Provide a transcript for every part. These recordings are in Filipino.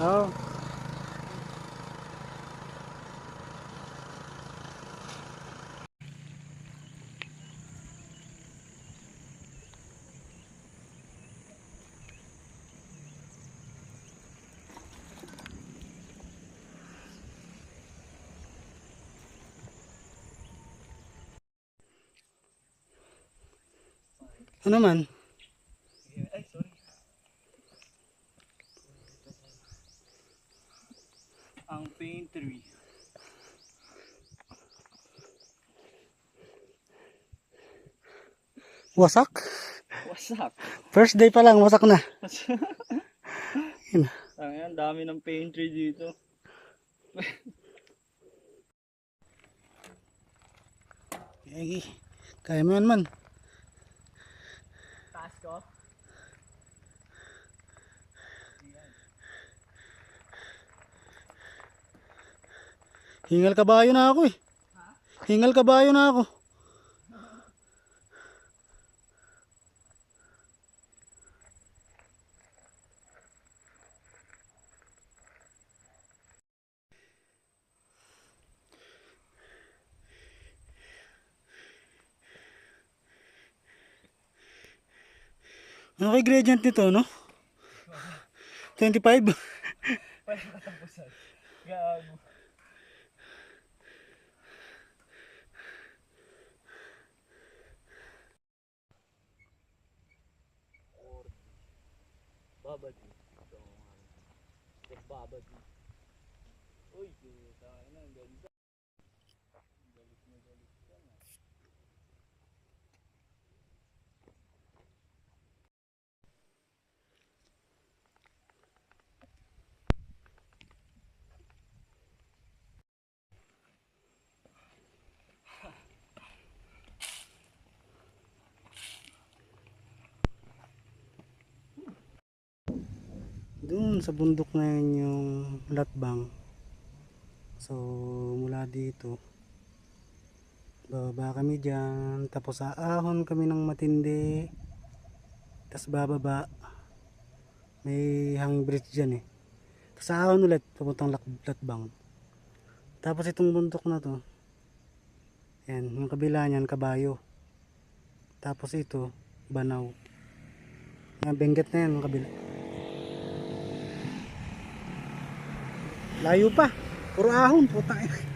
Oh. Ano man? Ay, sorry. Ang paint tree. Wasak? Wasak. First day pa lang, wasak na. Yun. Ang dami ng paint tree dito. Ay, kaya mo yan man. Taas ko. Hingal kabayo na ako eh. Hingal kabayo na ako. Ano kay gradient nito, no? 25? Wala katapusan. Gago. Babadi. Ito babadi. Uy, kita na, ang ganda. Galit na galit ka na. Doon sa bundok na yun yung latbang. So mula dito bababa kami dyan, tapos aahon kami ng matindi, tapos bababa, may hanging bridge dyan eh, tapos aahon ulit papuntang latbang. Tapos itong bundok na to, yan, yung kabila nyan kabayo, tapos ito banaw, yung benggit na yan yung kabila. Layo pa, puro ahon, putang ina.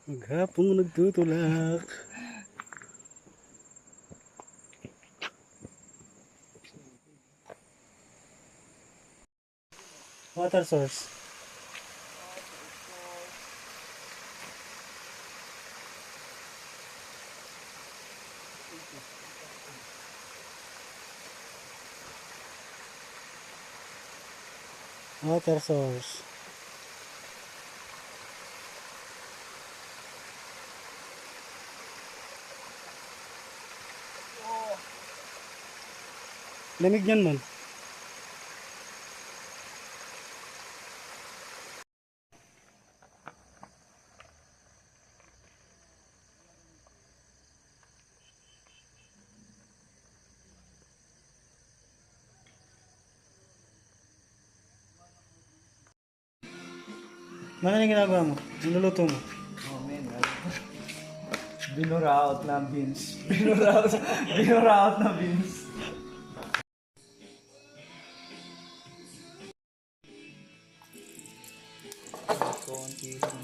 Maghapong nagtutulak. Water source. Water source. Lamig niyan man. Ano yung ginagawa mo? Niluluto mo? Oh, man. Binuraot na beans. Binuraot na beans. Konti lang.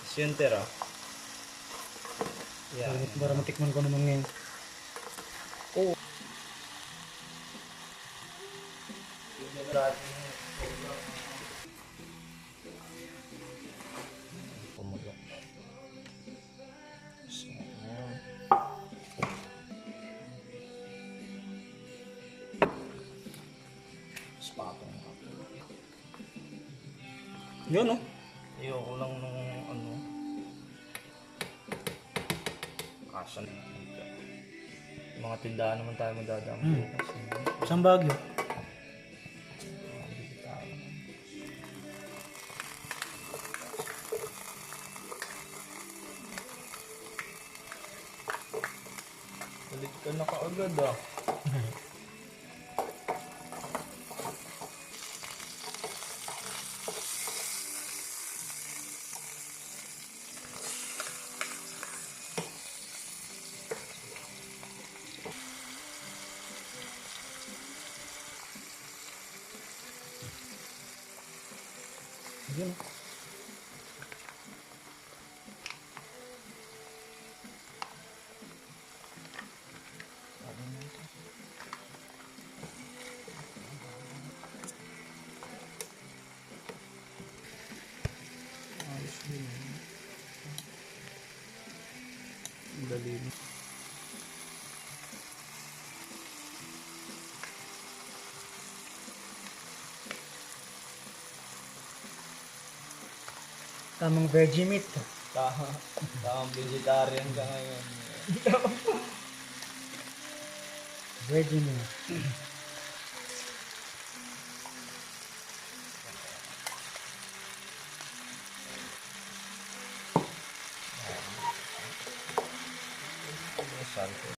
Center ah. Yeah. Para matikman ko naman ngayon. Oh. Spatong ako. Yun, no? Ayoko lang nung ano. Kasan. Mga tindahan naman tayo madadaan bukas. Isang bagyo. Balik ka na kaagad ah. Yun. Dali. Tamang veggie meat. Tamang vegetarian ka ngayon. Veggie meat. Salto.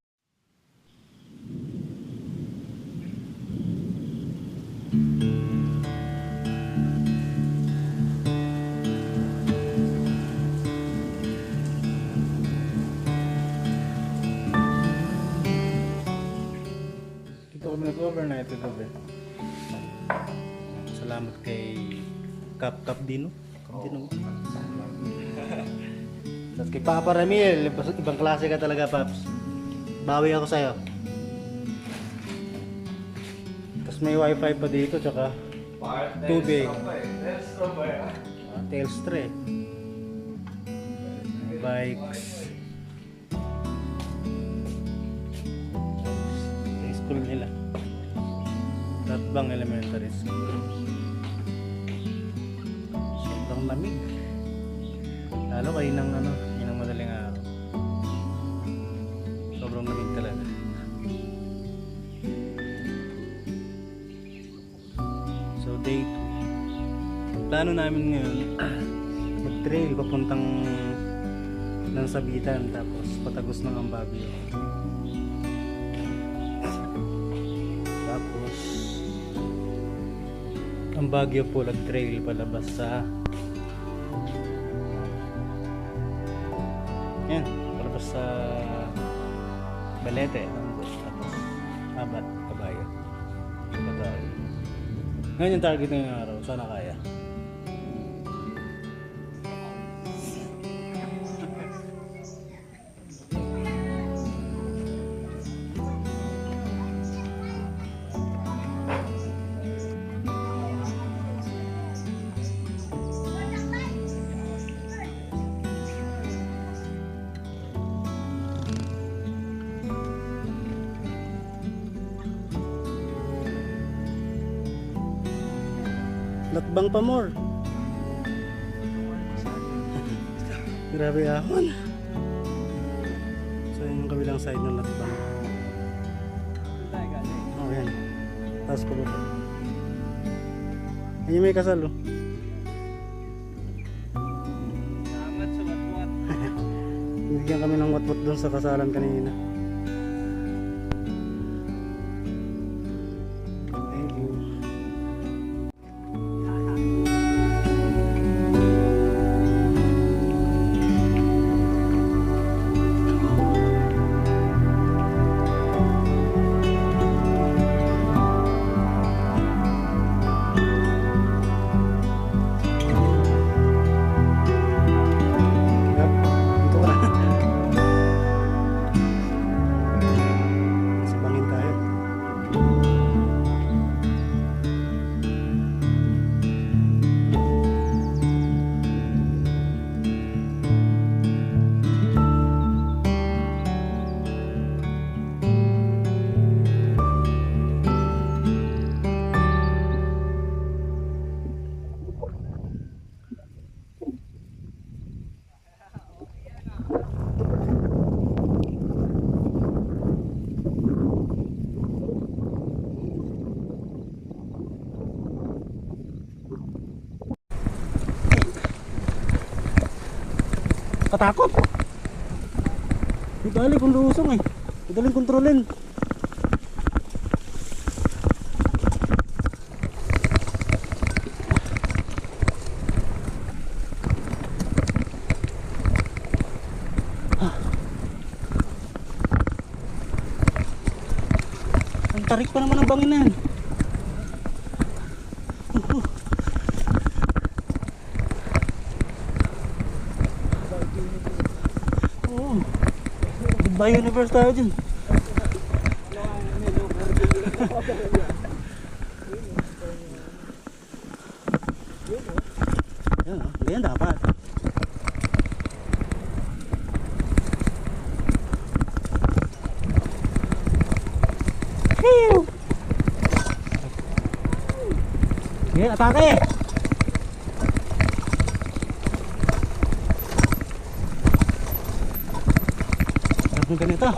Dito kami nag-overnight gabi. Salamat kay Kap Dino. Dino. Tapos kay Papa Ramil, ibang klase ka talaga, Paps. Bawi ako sa'yo. Tapos may wifi pa dito, tsaka tubig. Telstra eh. Bikes. Yung school nila. Tatbang Elementary School. Sobrang lamig. Lalo kayo ng madaling araw. Sobrang lamig talaga. So day 2. Plano namin ngayon mag-trail papuntang ng Sabitan tapos patagos ng Ambagyo. Tapos Ambagyo po nag-trail palabas sa yan, palabas sa Balete tapos Abat, Kabayo. tayo. Ngayon yung target ngayong araw. Sana kaya. Latbang pa more. Grabe ahon. So yun yung kabilang side ng latbang. Oh yan. Tapos pa baba. Ayun may kasal oh. Salamat sa watwat. Bigyan kami ng watwat doon sa kasalan kanina. Thank you. Yep, dito ka na. Sabangin tayo. Katakot. Di bali kung lusong eh. Madaling kontrolin. Ang tarik pa naman ang bangin na yan. Oo. Goodbye universe tayo dyan. Yan o, ganyan dapat. Sige, atake! Sarap ng ganito.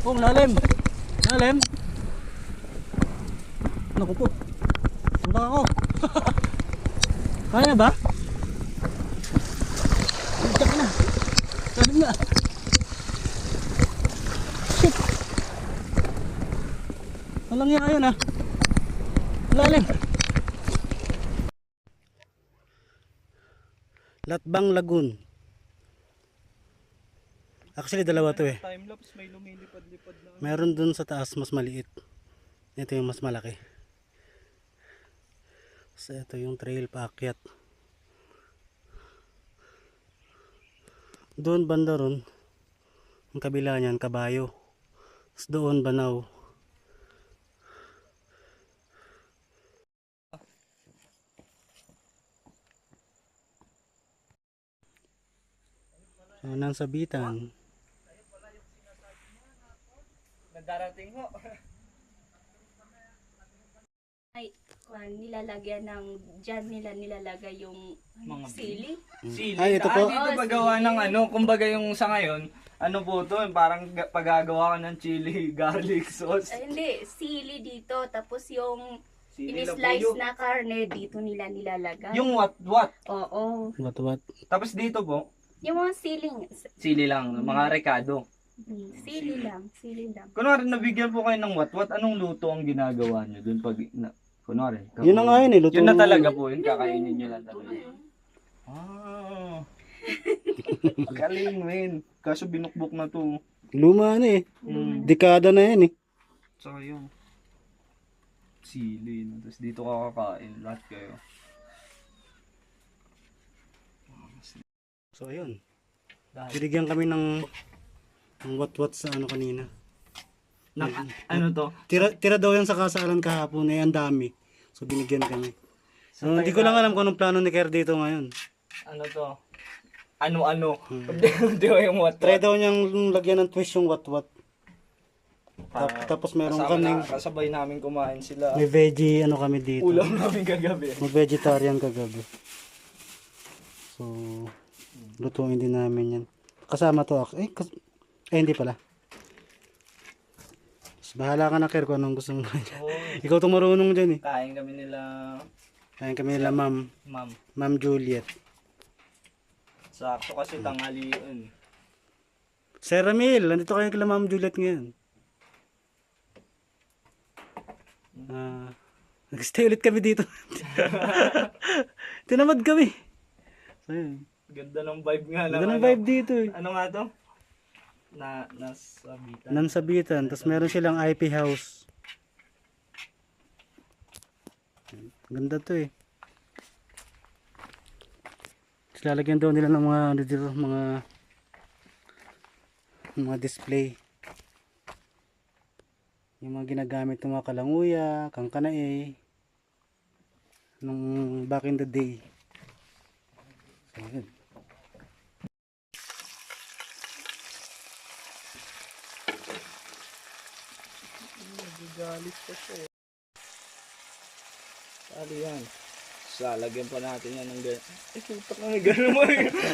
Oh, malalim. Malalim. Naku po. Punta ako. Kaya ba? Diyak na. Lalim na. Shit. Walang yan yun ah. Lalim. Latbang Lagoon. Actually dalawa to eh. Timelapse may lumilipad-lipad na. Meron dun sa taas mas maliit. Ito yung mas malaki. So ito yung trail paakyat. Doon banda ron. Ang kabila niyan kabayo. Tapos doon banaw. So, nang sabitan. Nagdarating ho. Ay, nilalagyan ng, dyan nila nilalagay yung Mga sili. Sili. Ay, ito po. Dito Oh, ba gawa sili. ng ano, kumbaga yung sa ngayon, ano po to, parang paggagawa ka ng chili garlic sauce. Ay, hindi, sili dito. Tapos yung Sili in-slice labuyo. na karne, dito nila nilalagay. Yung what? Oo. What? Tapos dito po, Yung mga siling, sili lang, mga rekado. sili lang. Kunwari, nabigyan po kayo ng what, anong luto ang ginagawa nyo dun pag, kunwari. Yun na nga yun eh. Luto Yun na talaga po, yun kakainin nyo lang talaga. Ah. Galing, men. Kaso binukbok na to. Luma na eh. Mm. Dekada na yan eh. Tsaka yung sili. No? Tapos dito kakakain. Lahat kayo. So ayun. Binigyan kami ng what sa ano kanina. Ano to? Tira daw yan sa kasalan kahapon eh. Ang dami. So binigyan kami. So, hindi ko lang alam kung anong plano ni Ker dito ngayon. Ano to? Ano-ano. Hindi ko yung what. Try daw niyang lagyan ng twist yung what. Tapos meron kaming Kasabay namin kumain sila. may veggie ano kami dito. Ulam namin kagabi. Mag-vegetarian kagabi. So, lutuin din namin yan. Kasama to hindi pala. So, bahala ka na, Ker, kung anong gusto mo. Oo. Ikaw itong marunong dyan eh. Kain kami nila, Kain kami nila, ma'am. Ma'am Juliet. Sakto kasi tanghali yun. Sir Ramil, nandito kayo kila Ma'am Juliet ngayon. Nag-stay ulit kami dito. Tinamad kami. So, yun. Ganda ng vibe nga. Ganda ng vibe dito eh. Ano nga to? Nasabitan. Nansabitan. Tapos meron silang IP house. Ganda to eh. Tapos lalagyan daw nila ng mga ano dito, mga display. Yung mga ginagamit ng mga kalanguya, kangkanae nung back in the day. So, yun. Galit pa siya eh. Sali yan. Salagyan pa natin yan ng gano'n. Eh, putak na may gano'n mo.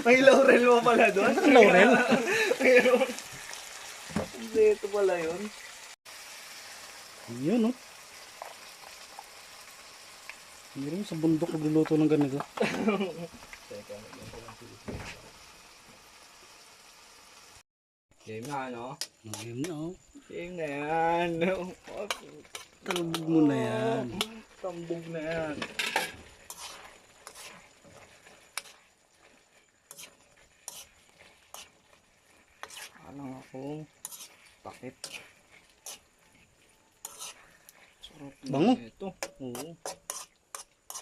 May laurel mo pala doon. Laurel? Mayroon. Hindi, ito pala yun. Yun no. Meron sa bundok nagluluto ng ganito. Teka, nagyan ko lang sila. Game na, ano? Game na oh. Game na yan. Talbog mo na yan. Tambog na yan. Alang akong takip. Sarap na Bango. ito. Oo.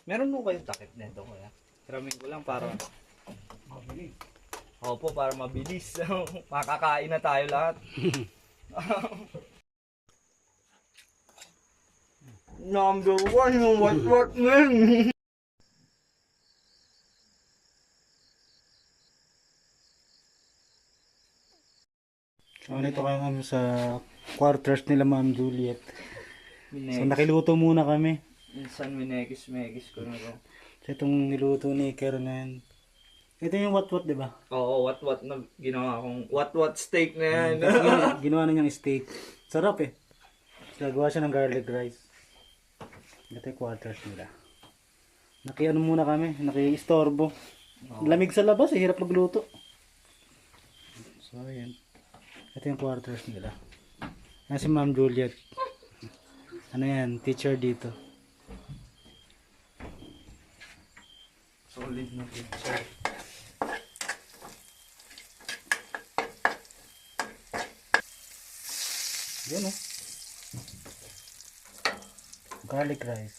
Meron mo kayong takip nito, kuya? Tiramin ko lang para mabilis. Opo, para mabilis. Makakain na tayo lahat. Number one yung what man. So nito kayo kami sa quarters nila Ma'am Juliet. So Minekis. nakiluto muna kami. Minsan minekis ko na to. So itong niluto ni Kero na yan. Ito yung what di ba? Oo, what na ginawa kong what steak na yan. Ginawa na niyang steak. Sarap eh. Nagawa siya ng garlic rice. Ito yung quarters nila. Nakiano muna kami. Naki-istorbo. Lamig sa labas eh. Hirap magluto. So ayan. Ito yung quarters nila. Yan si Ma'am Juliet. Ano yan? Teacher dito. Solid na picture. Yan oh. Garlic rice.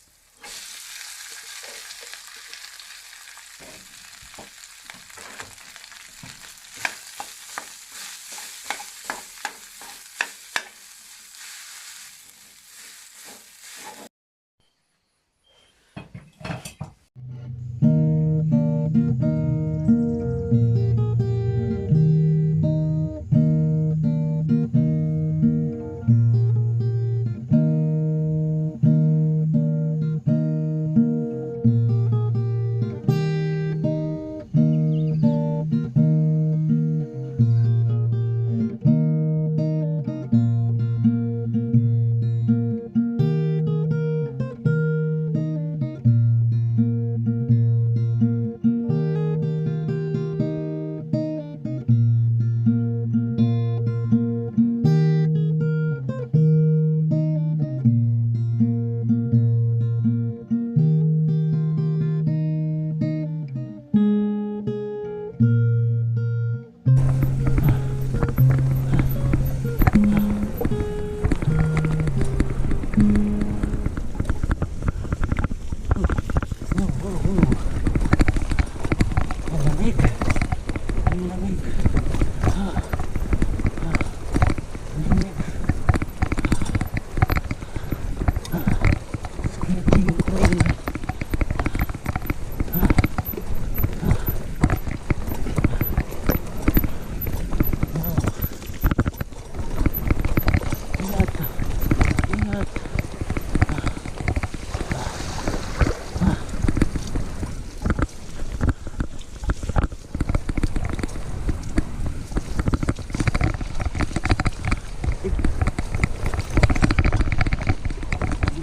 Hindi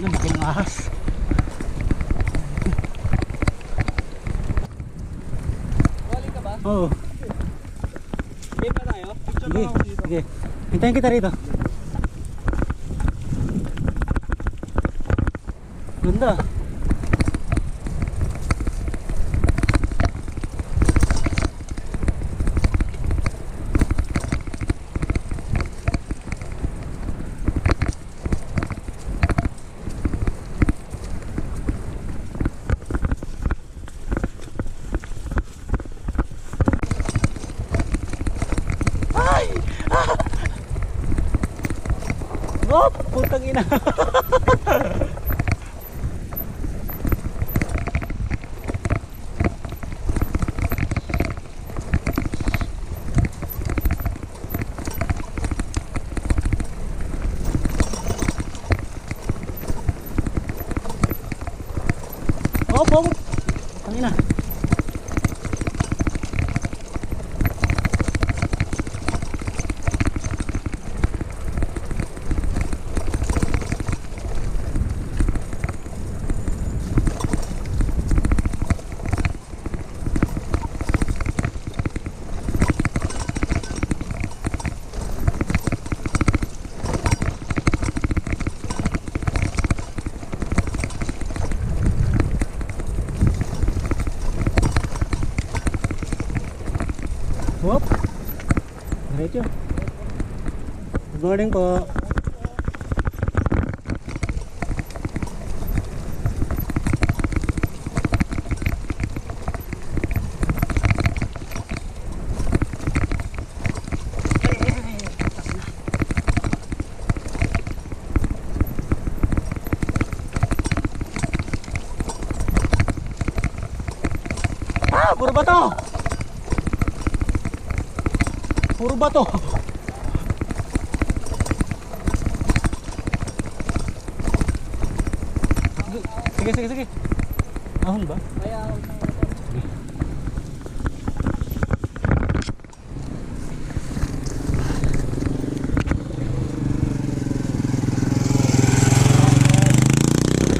na laki ng ahas. Wali ka ba? Oo. Game na tayo? Picture Sige, lang ako dito. sige. Hintayin kita rito. Ganda. Oh, putang ina. Oh, bong. Putang ina. Whoop. Diretso. Good morning po. Ah, puro bato. Puro bato. Sige, sige, sige. Ahon ba? Ay, ahon na. Sige.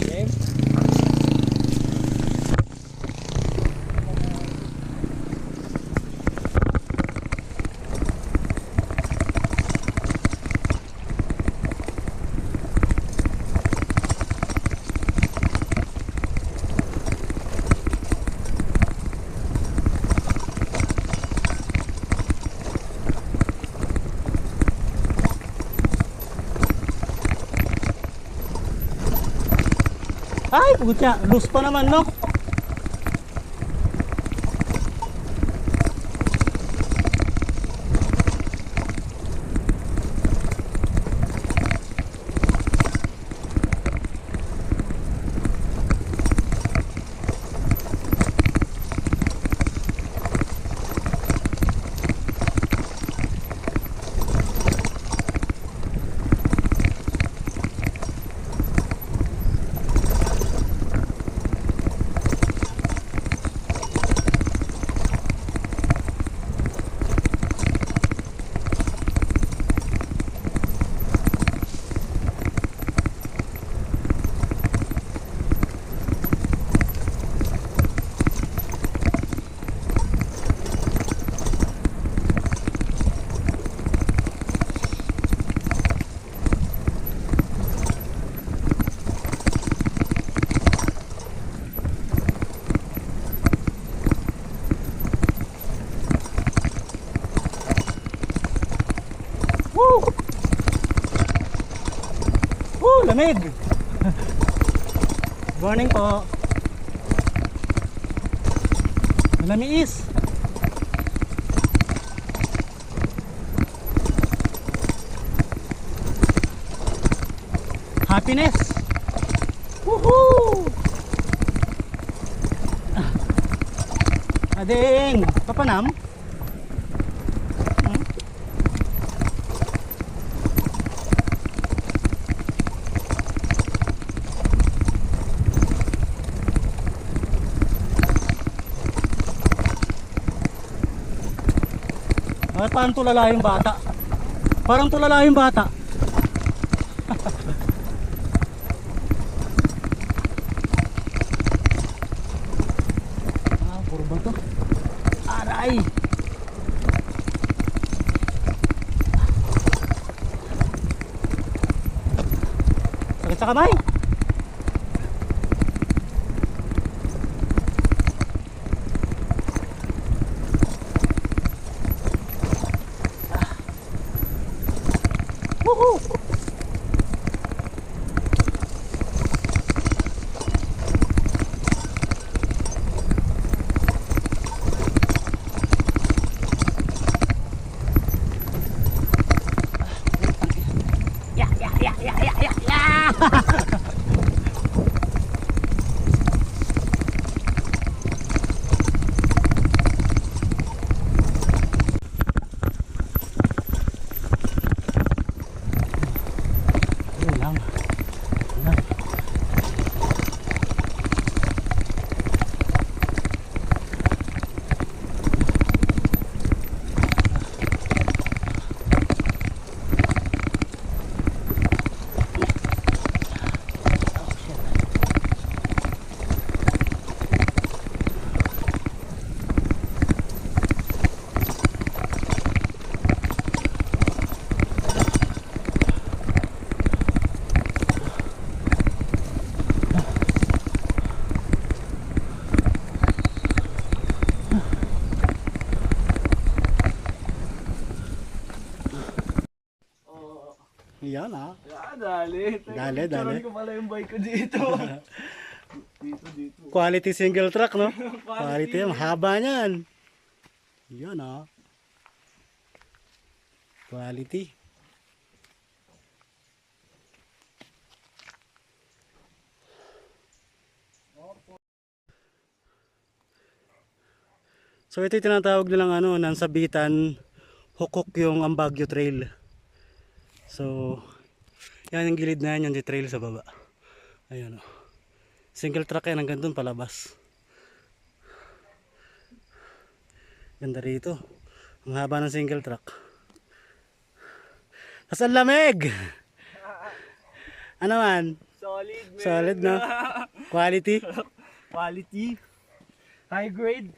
Game? Ay, putya. Loose pa naman, no? Woo! Woo, lamig. Morning po. Malamiis. Happiness. Woohoo! Ading, papanam? Parang tulala yung bata. Parang tulala yung bata. Puro ba to? Aray! Sakit sa kamay! Woohoo! Yun lang. Yan ah. Dali. Dali, dali. ko pala yung bike ko dito. dito. Quality single track, no? Quality yan. Haba niyan. Yan ah. Quality. So ito yung tinatawag nilang ano, Nansabitan Hukok yung Ambagyo Trail. So yan yung gilid na yan, yung trail sa baba. Ayan o. Single track yan hanggang dun palabas. Ganda rito. Ang haba ng single track. Tapos ang lamig! Ano man? Solid, man. Solid na. Quality. Quality. High grade.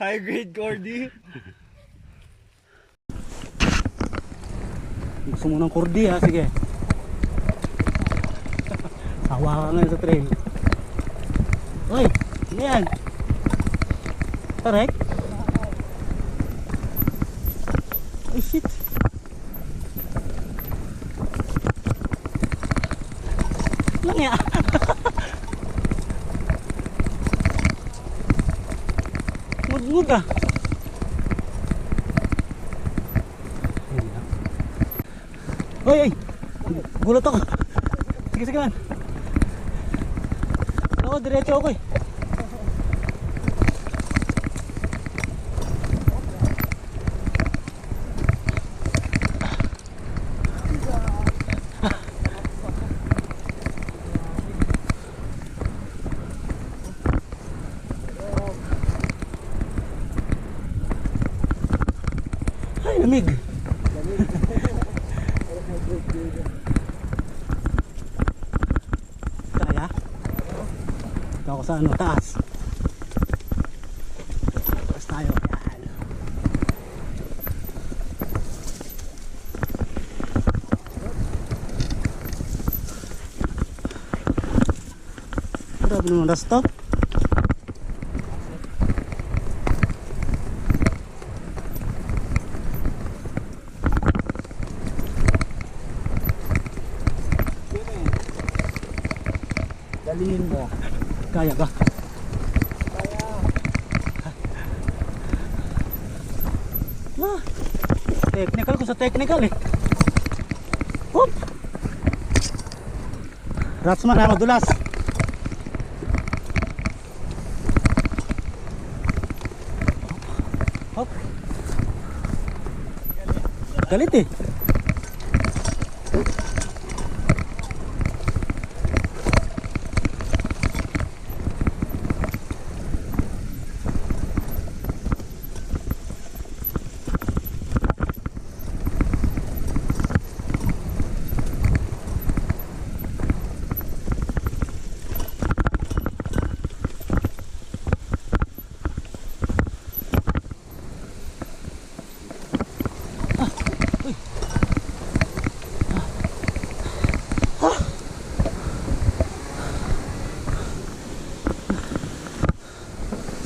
High grade Cordy. Gusto mo ng kurdi ha? Sige. Hawa ka ngayon sa trail. Uy! Ano yan? Tarek? Ay shit! Ano nga? Ngud-ngud ah! Hoy, ay! Gulat ako. Sige, sige man. Ako, diretso ako eh. Ay, lamig. Kaya? Ito ako sa ano, taas. Taas tayo. Yan. Grabe naman na stop. Dalihin mo. Kaya ba? Kaya. Ah, technical ko sa technical eh. Hop! Ratsman, ano, dulas. Hop. Galit eh.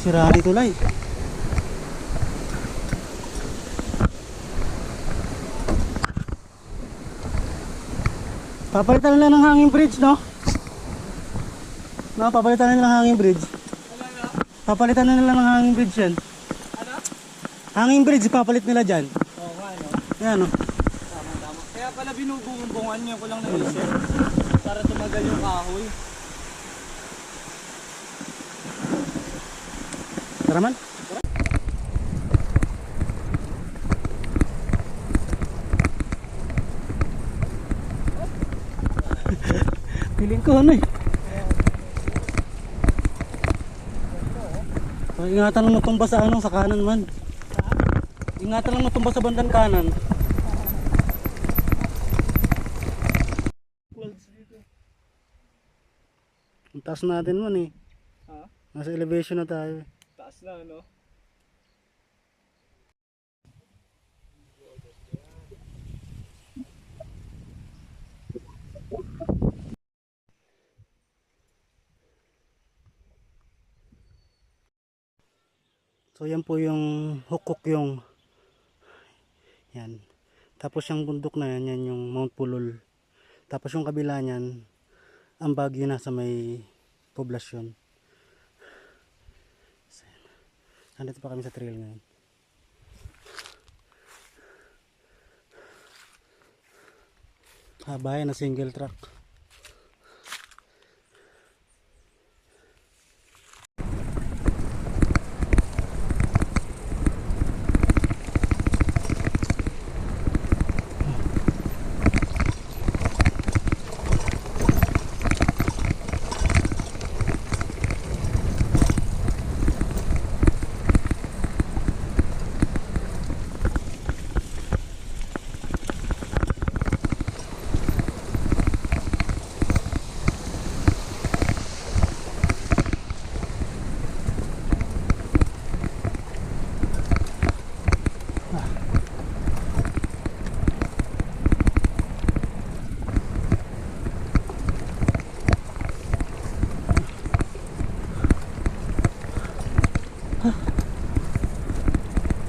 Sira dito tulay. Papalitan nila ng hanging bridge, no? No, papalitan nila ng hanging bridge. Papalitan na nila ng hanging bridge yan. Ano? Hanging bridge, papalit nila dyan. Oo nga, no? Yan, no? Tama. Kaya pala binubumbungan niya ko lang naisip. Para tumagal yung kahoy. Tara man. Piling ko ano eh. So, ingatan lang matumba sa ano, sa kanan man. Ingatan lang matumba sa bandang kanan. Ang taas natin man eh. Ha? Nasa elevation na tayo. Taas na, no? So yan po yung hukok yung yan. Tapos yung bundok na yan, yan yung Mount Pulol. Tapos yung kabila niyan, ang Baguio na sa may poblasyon. So, nandito pa kami sa trail ngayon. Bayan na single track.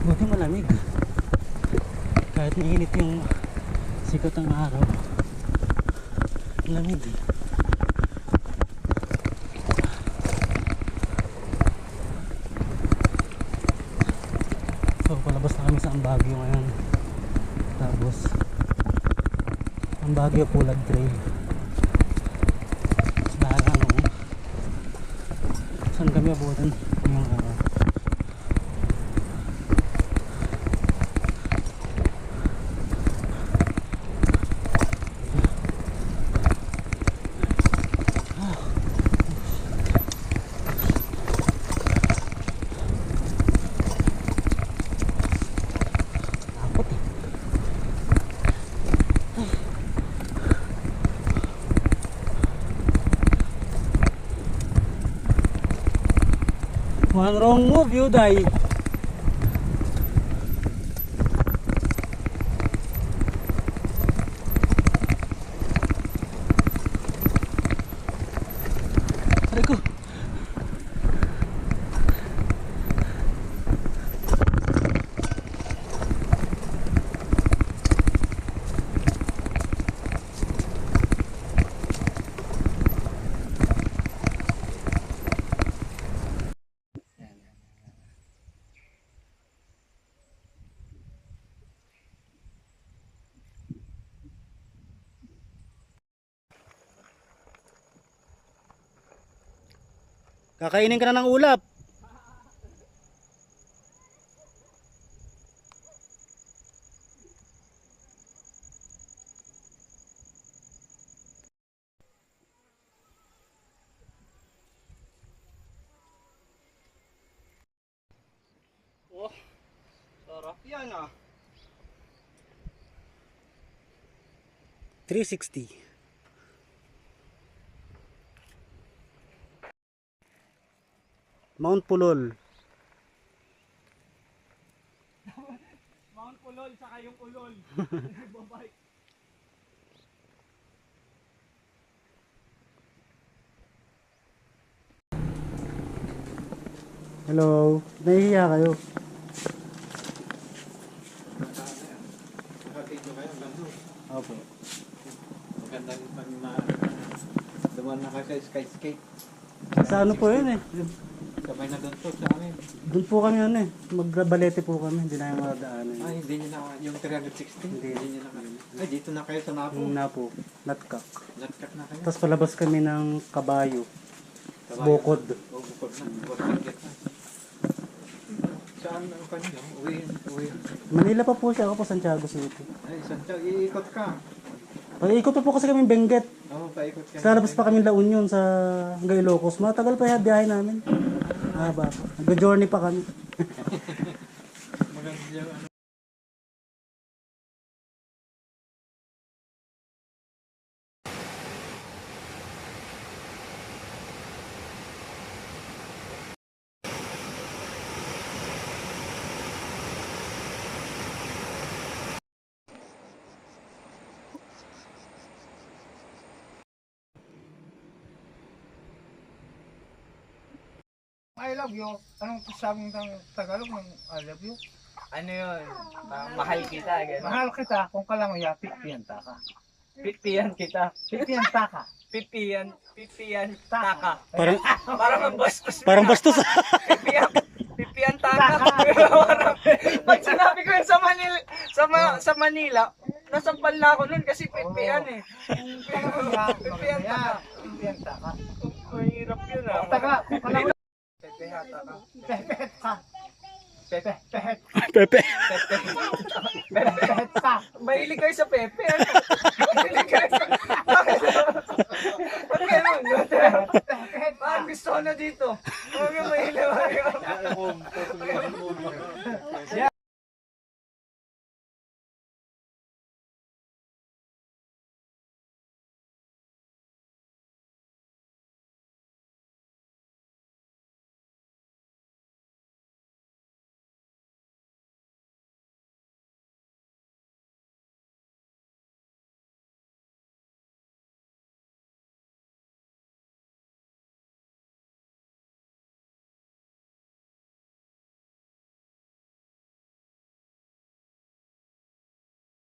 Buti malamig. Kahit mainit yung sikat ng araw, malamig. So palabas na kami sa Ambagyo ngayon. Tapos Ambagyo Pulag Trail. Ano, saan kami abutan ngayong araw? One wrong move, you die. Aray ko. Kakainin ka na ng ulap. Oh, sarap yan ah. 360. Mount Pulol. Mount Pulol, saka yung ulol. Babike. Hello. Nahihiya kayo. Nakatito kayo, gano'n. Opo. Maganda rin pag na dumaan na kayo sa skate. Sa ano po yun eh. Sabay na doon po sa amin. Doon po kami ano eh. Magbalete po kami. Hindi na yung madaanan. Ay, hindi nyo na, yung 360, hindi nyo na kayo. Ay, dito na kayo sa Napo. Yung na po. Natkak. Latkak na kayo. Tapos palabas kami ng Kabayo. Kabayo. Bukod. O, bukod na. Bukod na. Saan ang kanyo? Uwi. Manila pa po siya. Ako po Santiago City. Ay, Santiago, iikot ka. Pag-ikot pa po kasi kami Benguet. Oo, paikot ka. Sa labas pa kami La Union sa Ilocos. Matagal pa yung biyahe namin. Haba po. Nag-journey pa kami. Maganda yung ano. I love you. Anong sabi ng Tagalog ng I love you? Ano yun? Mahal kita, gano'n. Mahal kita kung kalamaya, pipiyanta ka. Pipian kita. Pipiyanta ka. Pipian taka. Parang, Parang ang bastos. parang bastos. Pipian taka. Pag sinabi ko yun sa Manila, nasampal na ako nun kasi pipian eh. Pipian taka. Pipiyanta ka. Mahirap yun ah. Taga, kung kalamaya, Pepehata ka. pepet ka. Pepe. Pepet. Pepe. Pepe. Pepet ka. Mahilig kayo sa Pepe. Ano?